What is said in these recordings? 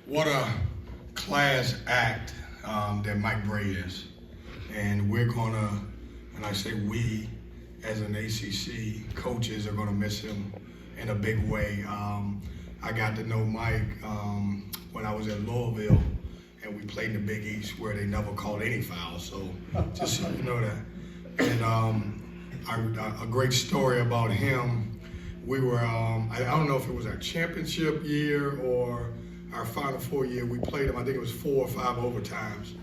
what a class act that Mike Bray is. And we're gonna, and I say we, as an ACC, coaches are gonna miss him in a big way. I got to know Mike when I was at Louisville, and we played in the Big East where they never called any fouls, so just so you know that. And a great story about him, we were, I don't know if it was our championship year or our Final Four year, we played him, I think it was 4 or 5 overtimes.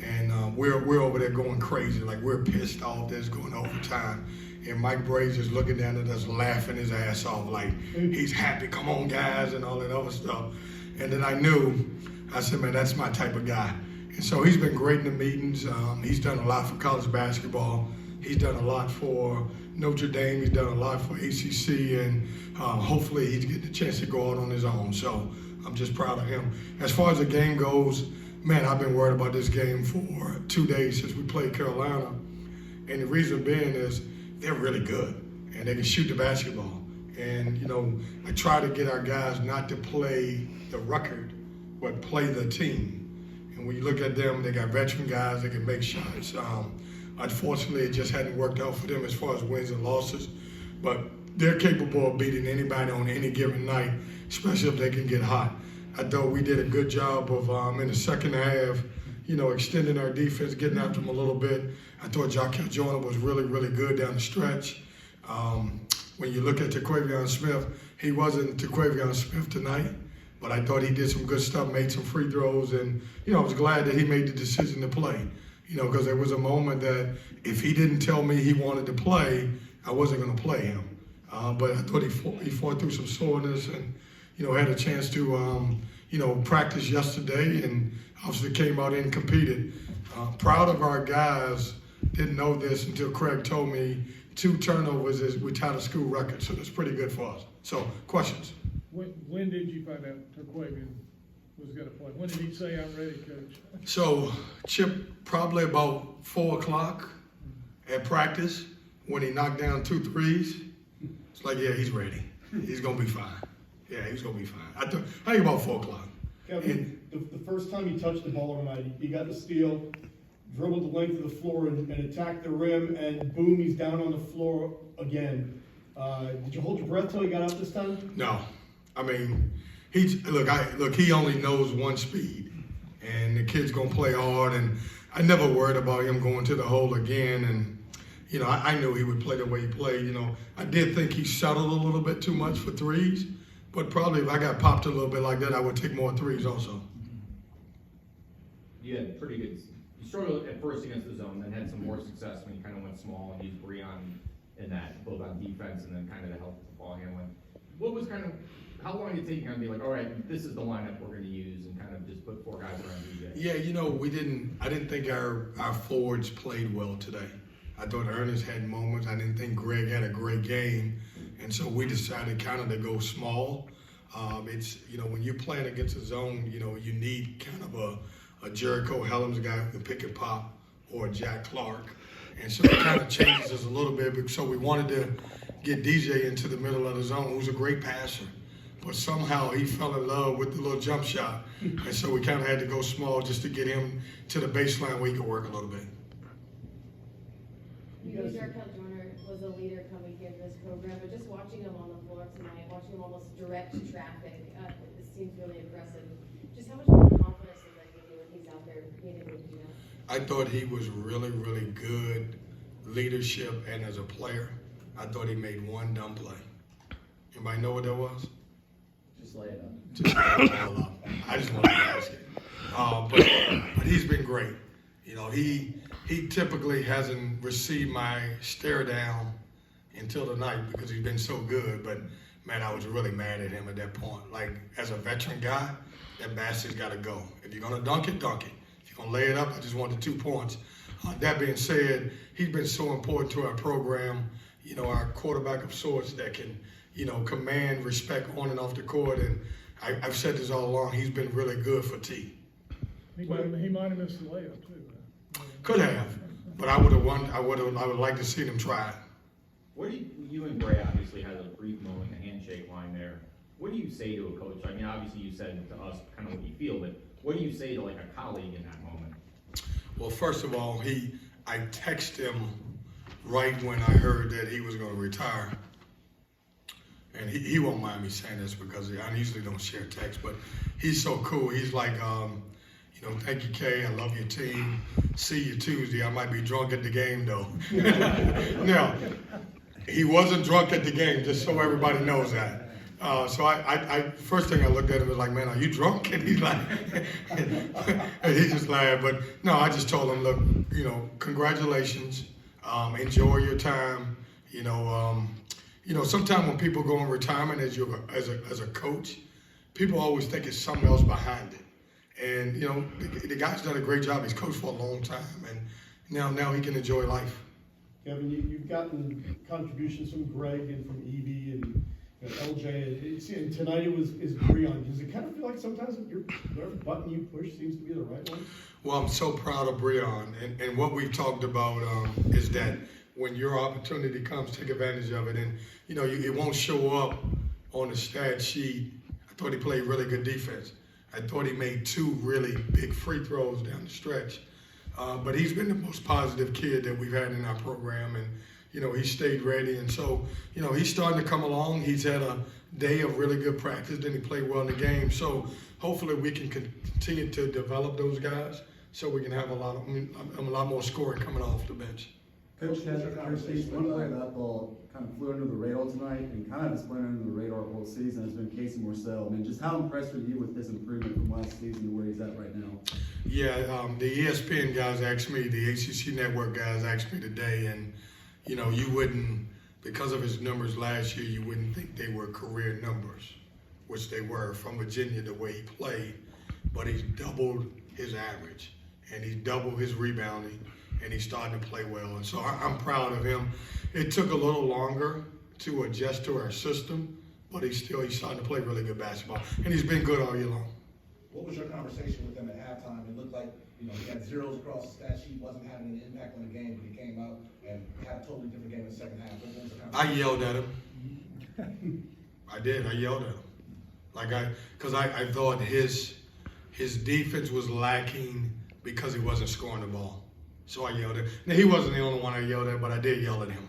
And we're over there going crazy, like we're pissed off that's going overtime. And Mike Bray's just looking down at us, laughing his ass off, like he's happy, come on guys, and all that other stuff. And then I said, man, that's my type of guy. And so he's been great in the meetings. He's done a lot for college basketball. He's done a lot for Notre Dame. He's done a lot for ACC, and hopefully he's getting a chance to go out on his own. So I'm just proud of him. As far as the game goes, man, I've been worried about this game for 2 days since we played Carolina. And the reason being is they're really good, and they can shoot the basketball. And, you know, I try to get our guys not to play the record, but play the team. And when you look at them, they got veteran guys that can make shots. Unfortunately, it just hadn't worked out for them as far as wins and losses. But they're capable of beating anybody on any given night, especially if they can get hot. I thought we did a good job of, in the second half, you know, extending our defense, getting after them a little bit. I thought Jaquel Joyner was really, really good down the stretch. When you look at Taquavion Smith, he wasn't Taquavion Smith tonight, but I thought he did some good stuff, made some free throws, and, you know, I was glad that he made the decision to play. You know, because there was a moment that if he didn't tell me he wanted to play, I wasn't going to play him. But I thought he fought through some soreness and, you know, had a chance to, you know, practice yesterday and obviously came out and competed. Proud of our guys. Didn't know this until Craig told me 2 turnovers is we tied a school record, so that's pretty good for us. So, questions? When did you find out Taquavion was going to play? When did he say, I'm ready, Coach? So, Chip, probably about 4 o'clock at practice when he knocked down 2 threes. It's like, yeah, he's ready. He's going to be fine. Yeah, he's going to be fine. I think about 4 o'clock. Kevin, the first time you touched the ball tonight, you got the steal, dribbled the length of the floor and attacked the rim, and boom, he's down on the floor again. Did you hold your breath till he got up this time? No. I mean, he only knows one speed, and the kid's gonna play hard. And I never worried about him going to the hole again. And you know, I knew he would play the way he played. You know, I did think he settled a little bit too much for threes, but probably if I got popped a little bit like that, I would take more threes also. You had pretty good. You struggled at first against the zone, then had some more success when you kind of went small and used Breon in that, both on defense and then kind of to help the ball handling. What was kind of, how long did it take you to be like, all right, this is the lineup we're going to use, and kind of just put 4 guys around DJ? Yeah, you know, I didn't think our forwards played well today. I thought Ernest had moments. I didn't think Greg had a great game. And so we decided kind of to go small. It's, you know, when you're playing against a zone, you know, you need kind of a Jericho Helms guy who can pick and pop, or a Jack Clark. And so it kind of changes us a little bit. So we wanted to get DJ into the middle of the zone, who's a great passer. But somehow he fell in love with the little jump shot. And so we kind of had to go small just to get him to the baseline where he could work a little bit. Jericho Joyner was a leader coming here to this program, but just watching him on the floor tonight, watching him almost direct traffic, it seems really impressive. Just how much more confidence does that give you when he's out there being able to do that? I thought he was really, really good leadership and as a player. I thought he made one dumb play. Anybody know what that was? Just lay it up. Just lay it all up. I just wanted to ask it. But he's been great. You know, he typically hasn't received my stare down until tonight because he's been so good. But, man, I was really mad at him at that point. Like, as a veteran guy, that bastard's got to go. If you're going to dunk it, dunk it. If you're going to lay it up, I just want the 2 points. That being said, he's been so important to our program, you know, our quarterback of sorts that can, you know, command respect on and off the court. And I've said this all along, he's been really good for T. He might have missed the layup, too. Could have, but I would like to see them try it. What do you and Bray obviously had a brief moment in the handshake line there. what do you say to a coach? I mean, obviously you said to us kind of what you feel, but what do you say to like a colleague in that moment? Well, first of all, I texted him right when I heard that he was going to retire. And he won't mind me saying this because I usually don't share text, but he's so cool. He's like, thank you, Kay. I love your team. See you Tuesday. I might be drunk at the game, though. Now, he wasn't drunk at the game, just so everybody knows that. So I first thing I looked at him was like, man, are you drunk? And he's like, and he just laughed. But no, I just told him, look, congratulations. Enjoy your time. Sometimes when people go in retirement as a coach, people always think it's something else behind it. And the guy's done a great job. He's coached for a long time, and now he can enjoy life. Kevin, you've gotten contributions from Greg and from Evie and LJ, and tonight is Breon. Does it kind of feel like sometimes whatever button you push seems to be the right one? Well, I'm so proud of Breon, and what we've talked about is that when your opportunity comes, take advantage of it. And it won't show up on the stat sheet. I thought he played really good defense. I thought he made 2 really big free throws down the stretch. But he's been the most positive kid that we've had in our program, and he stayed ready. And so he's starting to come along. He's had a day of really good practice, then he played well in the game. So hopefully we can continue to develop those guys so we can have a lot more scoring coming off the bench. Coach, one player that ball kind of flew under the radar tonight and kind of has flown under the radar all season has been Casey Morcell. I mean, just how impressed are you with his improvement from last season to where he's at right now? Yeah, the ESPN guys asked me, the ACC Network guys asked me today, and you wouldn't, because of his numbers last year, you wouldn't think they were career numbers, which they were from Virginia the way he played, but he's doubled his average, and he's doubled his rebounding, and he's starting to play well. And so I'm proud of him. It took a little longer to adjust to our system, but he's starting to play really good basketball, and he's been good all year long. What was your conversation with him at halftime? It looked like, he had zeros across the stat sheet, wasn't having an impact on the game, but he came out and had a totally different game in the second half. What was the conversation? I yelled at him. I did. I yelled at him. Because I thought his defense was lacking because he wasn't scoring the ball. So I yelled at him. Now, he wasn't the only one I yelled at, but I did yell at him.